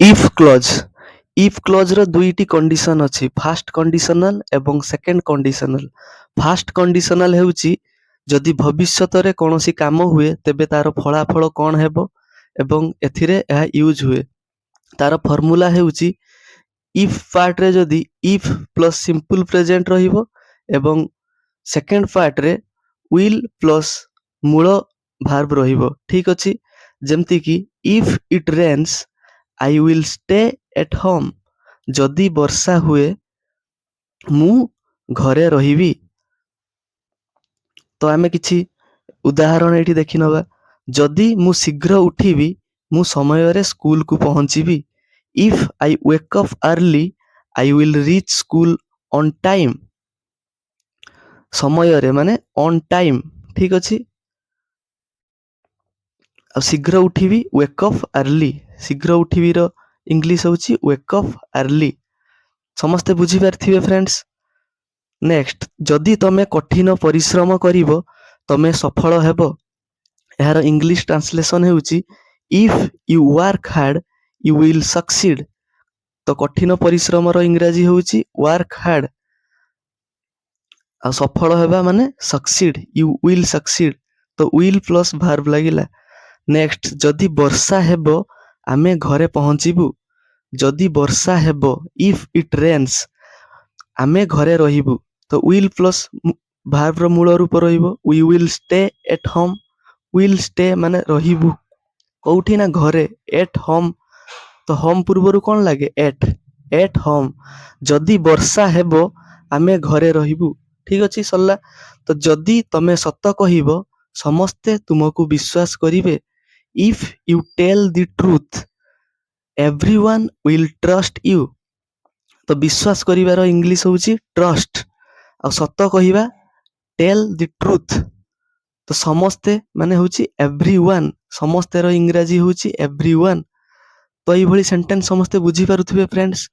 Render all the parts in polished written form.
If clause ର ଦୁଇଟି condition ଅଛି, ଫାଷ୍ଟ କଣ୍ଡିସନାଲ ଏବଂ ସେକେଣ୍ଡ କଣ୍ଡିସନାଲ। ଫାଷ୍ଟ କଣ୍ଡିସନାଲ ହେଉଛି ଯଦି ଭବିଷ୍ୟତରେ କୌଣସି କାମ ହୁଏ ତେବେ ତାର ଫଳାଫଳ କ'ଣ ହେବ ଏବଂ ଏଥିରେ ଏହା ୟୁଜ୍ ହୁଏ। ତାର ଫର୍ମୁଲା ହେଉଛି ଇଫ୍ ପାର୍ଟରେ ଯଦି ଇଫ୍ ପ୍ଲସ୍ ସିମ୍ପଲ ପ୍ରେଜେଣ୍ଟ ରହିବ ଏବଂ ସେକେଣ୍ଡ ପାର୍ଟରେ ୱିଲ୍ ପ୍ଲସ୍ ମୂଳ ଭାର୍ବ ରହିବ। ଠିକ ଅଛି, ଯେମିତିକି if it rains I will stay at home। ଯଦି ବର୍ଷା ହୁଏ ମୁଁ ଘରେ ରହିବି। ତ ଆମେ କିଛି ଉଦାହରଣ ଏଠି ଦେଖିନେବା। ଯଦି ମୁଁ ଶୀଘ୍ର ଉଠିବି ମୁଁ ସମୟରେ ସ୍କୁଲକୁ ପହଞ୍ଚିବି। If I wake up early I will reach school on time। ସମୟରେ ମାନେ on time, ଠିକ ଅଛି। ଆଉ ଶୀଘ୍ର ଉଠିବି wake up early, ଶୀଘ୍ର ଉଠିବିର ଇଂଲିଶ ହେଉଛି wake up early। ସମସ୍ତେ ବୁଝିପାରିଥିବେ ଫ୍ରେଣ୍ଡସ୍। ନେକ୍ସଟ, ଯଦି ତମେ କଠିନ ପରିଶ୍ରମ କରିବ ତମେ ସଫଳ ହେବ। ଏହାର ଇଂଲିଶ ଟ୍ରାନ୍ସଲେସନ ହେଉଛି if you work hard you will succeed। ତ କଠିନ ପରିଶ୍ରମର ଇଂରାଜୀ ହେଉଛି work hard, ଆଉ ସଫଳ ହେବା ମାନେ succeed, you will succeed। ତ will ପ୍ଲସ୍ verb ଲାଗିଲା। ନେକ୍ସଟ, ଯଦି ବର୍ଷା ହେବ ଆମେ ଘରେ ପହଞ୍ଚିବୁ। ଯଦି ବର୍ଷା ହେବ if it rains ଆମେ ଘରେ ରହିବୁ। ତ will ପ୍ଲସ୍ ଭାର୍ବର ମୂଳ ରୂପ ରହିବ we will stay at home। will stay ମାନେ ରହିବୁ କୋଉଠି ନା ଘରେ, at home। ତ home ପୂର୍ବରୁ କ'ଣ ଲାଗେ at home। ଯଦି ବର୍ଷା ହେବ ଆମେ ଘରେ ରହିବୁ। ଠିକ ଅଛି, ସରିଲା। ତ ଯଦି ତମେ ସତ କହିବ ସମସ୍ତେ ତୁମକୁ ବିଶ୍ୱାସ କରିବେ। If you tell the truth everyone will trust you। ତ ବିଶ୍ୱାସ କରିବାର ଇଂଲିଶ ହେଉଛି trust, ଆଉ ସତ କହିବା tell the truth। ତ ସମସ୍ତେ ମାନେ ହେଉଛି everyone, ସମସ୍ତେର ଇଂରାଜୀ ହେଉଛି everyone। ତ ଏଇଭଳି ସେଣ୍ଟେନ୍ସ ସମସ୍ତେ ବୁଝିପାରୁଥିବେ ଫ୍ରେଣ୍ଡସ୍।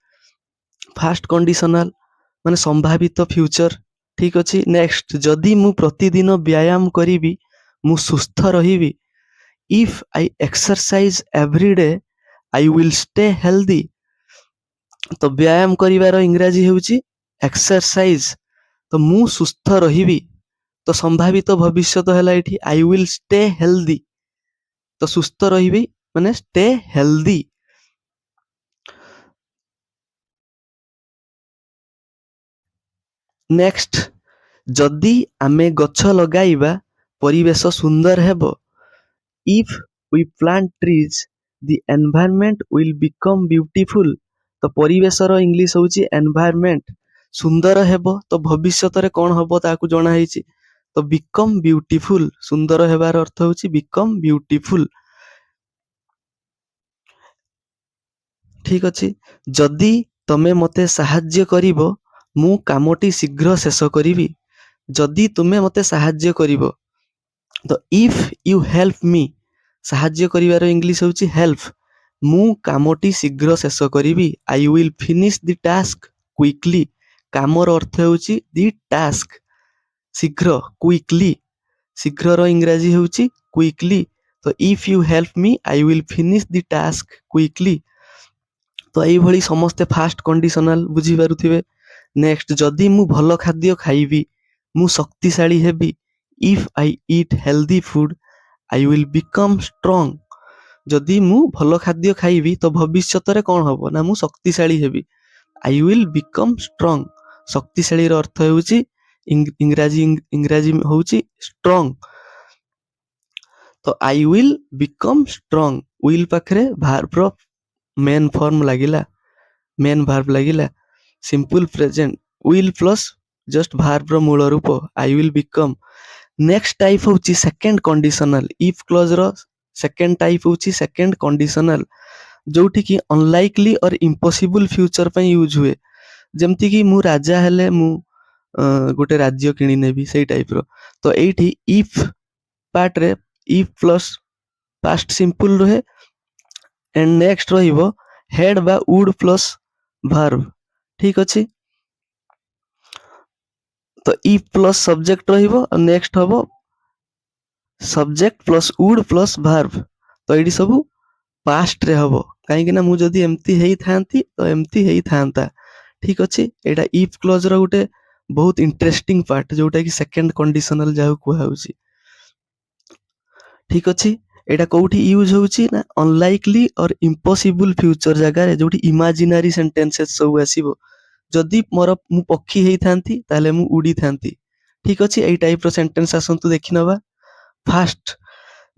ଫାଷ୍ଟ କଣ୍ଡିସନାଲ ମାନେ ସମ୍ଭାବିତ ଫ୍ୟୁଚର। ଠିକ ଅଛି। ନେକ୍ସଟ, ଯଦି ମୁଁ ପ୍ରତିଦିନ ବ୍ୟାୟାମ କରିବି ମୁଁ ସୁସ୍ଥ ରହିବି। If I exercise every day I will stay healthy। ତ ବ୍ୟାୟାମ କରିବାର ଇଂରାଜୀ ହେଉଛି ଏକ୍ସରସାଇଜ। ତ ମୁଁ ସୁସ୍ଥ ରହିବି। ତ ସମ୍ଭାବିତ ଭବିଷ୍ୟତ ହେଲା ଏଠି I will stay healthy। ତ ସୁସ୍ଥ ରହିବି ମାନେ stay healthy। ନେକ୍ସଟ, ଯଦି ଆମେ ଗଛ ଲଗାଇବା ପରିବେଶ ସୁନ୍ଦର ହେବ। If we plant trees the environment will become beautiful। ତ ପରିବେଶର ଇଂଲିଶ ହେଉଛି environment। ସୁନ୍ଦର ହେବ ତ ଭବିଷ୍ୟତରେ କ'ଣ ହେବ ତାକୁ ଜଣା ହେଇଛି। ତ become beautiful, ସୁନ୍ଦର ହେବାର ଅର୍ଥ ହେଉଛି become beautiful। ଠିକ ଅଛି, ଯଦି ତମେ ମୋତେ ସାହାଯ୍ୟ କରିବ ମୁଁ କାମଟି ଶୀଘ୍ର ଶେଷ କରିବି। ଯଦି ତୁମେ ମୋତେ ସାହାଯ୍ୟ କରିବ। ତ if you help me, ସାହାଯ୍ୟ କରିବାର ଇଂଲିଶ ହେଉଛି help। ମୁଁ କାମଟି ଶୀଘ୍ର ଶେଷ କରିବି। I will finish the task quickly। କାମର ଅର୍ଥ ହେଉଛି the task, ଶୀଘ୍ର, quickly। ଶୀଘ୍ରର ଇଂରାଜୀ ହେଉଛି quickly। ତ if you help me I will finish the task quickly। ତ ଏଇଭଳି ସମସ୍ତେ ଫାଷ୍ଟ କଣ୍ଡିସନାଲ ବୁଝିପାରୁଥିବେ। ନେକ୍ସଟ, ଯଦି ମୁଁ ଭଲ ଖାଦ୍ୟ ଖାଇବି ମୁଁ ଶକ୍ତିଶାଳୀ ହେବି। If I eat healthy food I will become strong। ଯଦି ମୁଁ ଭଲ ଖାଦ୍ୟ ଖାଇବି ତ ଭବିଷ୍ୟତରେ କ'ଣ ହବ ନା ମୁଁ ଶକ୍ତିଶାଳୀ ହେବି। I will become strong। ଶକ୍ତିଶାଳୀର ଅର୍ଥ ହେଉଛି ଇଂରାଜୀ ହେଉଛି strong। ତ I will become strong, will ପାଖରେ ଭାର୍ବର ମେନ୍ ଫର୍ମ ଲାଗିଲା, ମେନ୍ ଭାର୍ବ ଲାଗିଲା। Simple present will plus just ଭାର୍ବର ମୂଳ ରୂପ I will become। Next type ହେଉଛି ସେକେଣ୍ଡ କଣ୍ଡିସନାଲ। ଇଫ୍ କ୍ଲଜର ସେକେଣ୍ଡ ଟାଇପ ହେଉଛି ସେକେଣ୍ଡ କଣ୍ଡିସନାଲ, ଯୋଉଠିକି ଅନଲାଇକଲି ଅର୍ ଇମ୍ପସିବୁଲ ଫ୍ୟୁଚର ପାଇଁ ୟୁଜ୍ ହୁଏ। ଯେମିତିକି ମୁଁ ରାଜା ହେଲେ ମୁଁ ଗୋଟେ ରାଜ୍ୟ କିଣି ନେବି, ସେଇ ଟାଇପର। ତ ଏଇଠି ଇଫ୍ ପାର୍ଟରେ ଇଫ୍ ପ୍ଲସ୍ ପାଷ୍ଟ ସିମ୍ପଲ ରୁହେ ଏଣ୍ଡ ନେକ୍ସଟ ରହିବ ହେଡ ବା ଉଡ୍ ପ୍ଲସ୍ ଭାର୍ବ। ଠିକ ଅଛି। ତ ଇଫ୍ ପ୍ଲସ୍ ସବଜେକ୍ଟ ରହିବ ଆଉ ନେକ୍ସଟ ହବ ସବଜେକ୍ଟ ପ୍ଲସ୍ ଉଡ୍ ପ୍ଲସ୍ ଭାର୍ବ। ତ ଏଇଠି ସବୁ ପାଷ୍ଟରେ ହବ କାହିଁକି ନା ମୁଁ ଯଦି ଏମିତି ହେଇଥାନ୍ତି ତ ଏମିତି ହେଇଥାନ୍ତା। ଠିକ ଅଛି, ଏଇଟା ଇଫ୍ କ୍ଲୋଜର ଗୋଟେ ବହୁତ ଇଣ୍ଟରେଷ୍ଟିଂ ପାର୍ଟ, ଯୋଉଟା କି ସେକେଣ୍ଡ କଣ୍ଡିସନାଲ ଯାହାକୁ କୁହାହଉଛି। ଠିକ ଅଛି, ଏଇଟା କୋଉଠି ୟୁଜ ହଉଛି ନା ଅନଲାଇକଲି ଅର ଇମ୍ପସିବୁଲ ଫ୍ୟୁଚର ଜାଗାରେ, ଯୋଉଠି ଇମାଜିନାରୀ ସେଣ୍ଟେନ୍ସେସ୍ ସବୁ ଆସିବ। ଯଦି ମୁଁ ପକ୍ଷୀ ହେଇଥାନ୍ତି ତାହେଲେ ମୁଁ ଉଡିଥାନ୍ତି। ଠିକ ଅଛି, ଏଇ ଟାଇପର ସେଣ୍ଟେନ୍ସ ଆସନ୍ତୁ ଦେଖିନବା। ଫାଷ୍ଟ,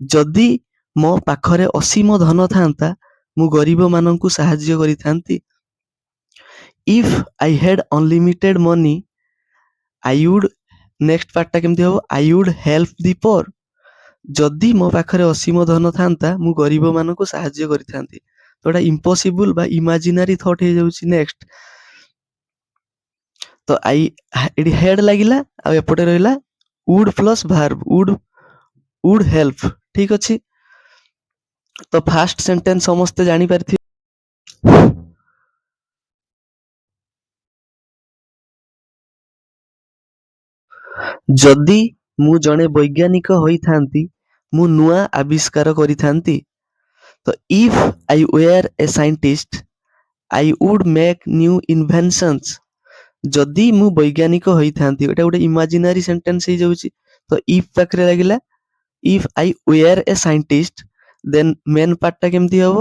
ଯଦି ମୋ ପାଖରେ ଅସୀମ ଧନ ଥାନ୍ତା ମୁଁ ଗରିବ ମାନଙ୍କୁ ସାହାଯ୍ୟ କରିଥାନ୍ତି। If I had unlimited money I would, next ପାର୍ଟଟା କେମିତି ହବ, I would help the poor. ଯଦି ମୋ ପାଖରେ ଅସୀମ ଧନ ଥାନ୍ତା ମୁଁ ଗରିବ ମାନଙ୍କୁ ସାହାଯ୍ୟ କରିଥାନ୍ତି। ତ ଏଟା ଇମ୍ପସିବୁଲ ବା ଇମାଜିନାରୀ ଥଟ୍ ହେଇଯାଉଛି। ନେକ୍ସଟ, ତ ଏଠି ହେଡ୍ ଲାଗିଲା, ଆଉ ଏପଟେ ରହିଲା ଉଡ୍ ପ୍ଲସ୍ ଭାର୍ବ, ଉଡ୍ ହେଲ୍ପ। ଠିକ ଅଛି, ତ ଫାଷ୍ଟ ସେଣ୍ଟେନ୍ସ ସମସ୍ତେ ଜାଣିପାରିଥିବେ। ଯଦି ମୁଁ ଜଣେ ବୈଜ୍ଞାନିକ ହୋଇଥାନ୍ତି ମୁଁ ନୂଆ ଆବିଷ୍କାର କରିଥାନ୍ତି। ତ if I were a scientist I would make new inventions. ଯଦି ମୁଁ ବୈଜ୍ଞାନିକ ହୋଇଥାନ୍ତି, ଏଟା ଗୋଟେ ଇମାଜିନାରୀ ସେଣ୍ଟେନ୍ସ ହେଇଯାଉଛି। ତ ଇଫ୍ ପାଖରେ ଲାଗିଲା, if I were a scientist, then main ପାର୍ଟଟା କେମିତି ହବ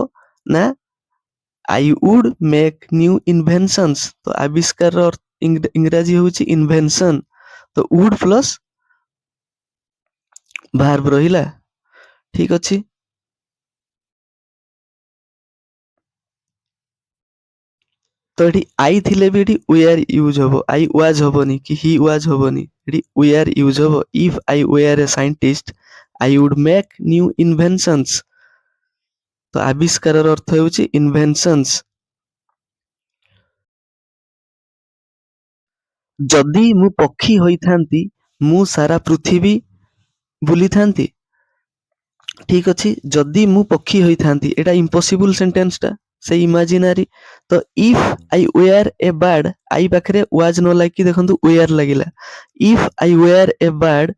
ନା I would make new inventions. ତ ଆବିଷ୍କାରର ଇଂରାଜୀ ହଉଛି ଇନଭେନସନ। ତ ଉଡ୍ ପ୍ଲସ୍ ଭାର୍ବ ରହିଲା। ଠିକ ଅଛି, ତ ଏଠି ଆଇ ଥିଲେ ବି ଏଠି ୱେୟାର ୟୁଜ ହବ, ଆଇ ୱାଜ ହବନି କି ହି ୱାଜ ହବନି, ଏଠି ୱେୟାର ୟୁଜ ହବ। If I were a scientist I would make new inventions. ତ ଆବିଷ୍କାରର ଅର୍ଥ ହେଉଛି ଇନଭେନସନ୍ସ। ଯଦି ମୁଁ ପକ୍ଷୀ ହୋଇଥାନ୍ତି ମୁଁ ସାରା ପୃଥିବୀ ବୁଲିଥାନ୍ତି। ଠିକ ଅଛି, ଯଦି ମୁଁ ପକ୍ଷୀ ହୋଇଥାନ୍ତି, ଏଟା ଇମ୍ପସିବୁଲ ସେଣ୍ଟେନ୍ସଟା, ସେ ଇମାଜିନାରୀ। ତ if I were a bird, I ପାଖରେ ୱାଜ ନ ଲାଗିକି ଦେଖନ୍ତୁ ୱେୟାର ଲାଗିଲା। If I were a bird,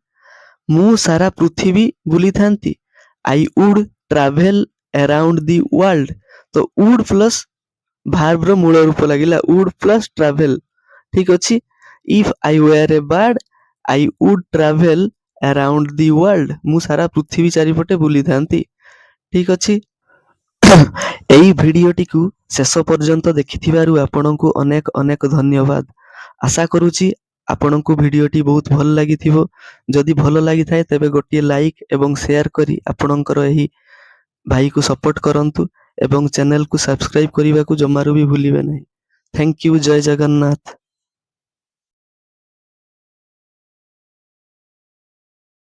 ମୁଁ ସାରା ପୃଥିବୀ ବୁଲିଥାନ୍ତି। I would travel around the world. ତ ଉଡ୍ ପ୍ଲସ୍ ଭାର୍ବର ମୂଳ ରୂପ ଲାଗିଲା, ଉଡ୍ ପ୍ଲସ୍ ଟ୍ରାଭେଲ। ଠିକ ଅଛି, if I were a bird I would travel around the world. ମୁଁ ସାରା ପୃଥିବୀ ଚାରିପଟେ ବୁଲିଥାନ୍ତି। ଠିକ ଅଛି, ଏଇ ଭିଡିଓଟିକୁ ଶେଷ ପର୍ଯ୍ୟନ୍ତ ଦେଖିଥିବାରୁ ଆପଣଙ୍କୁ ଅନେକ ଅନେକ ଧନ୍ୟବାଦ। ଆଶା କରୁଛି ଆପଣଙ୍କୁ ଭିଡିଓଟି ବହୁତ ଭଲ ଲାଗିଥିବ। ଯଦି ଭଲ ଲାଗିଥାଏ ତେବେ ଗୋଟିଏ ଲାଇକ୍ ଏବଂ ସେୟାର କରି ଆପଣଙ୍କର ଏହି ଭାଇକୁ ସପୋର୍ଟ କରନ୍ତୁ ଏବଂ ଚ୍ୟାନେଲକୁ ସବସ୍କ୍ରାଇବ କରିବାକୁ ଜମାରୁ ବି ଭୁଲିବେ ନାହିଁ। ଥ୍ୟାଙ୍କ ୟୁ, ଜୟ ଜଗନ୍ନାଥ।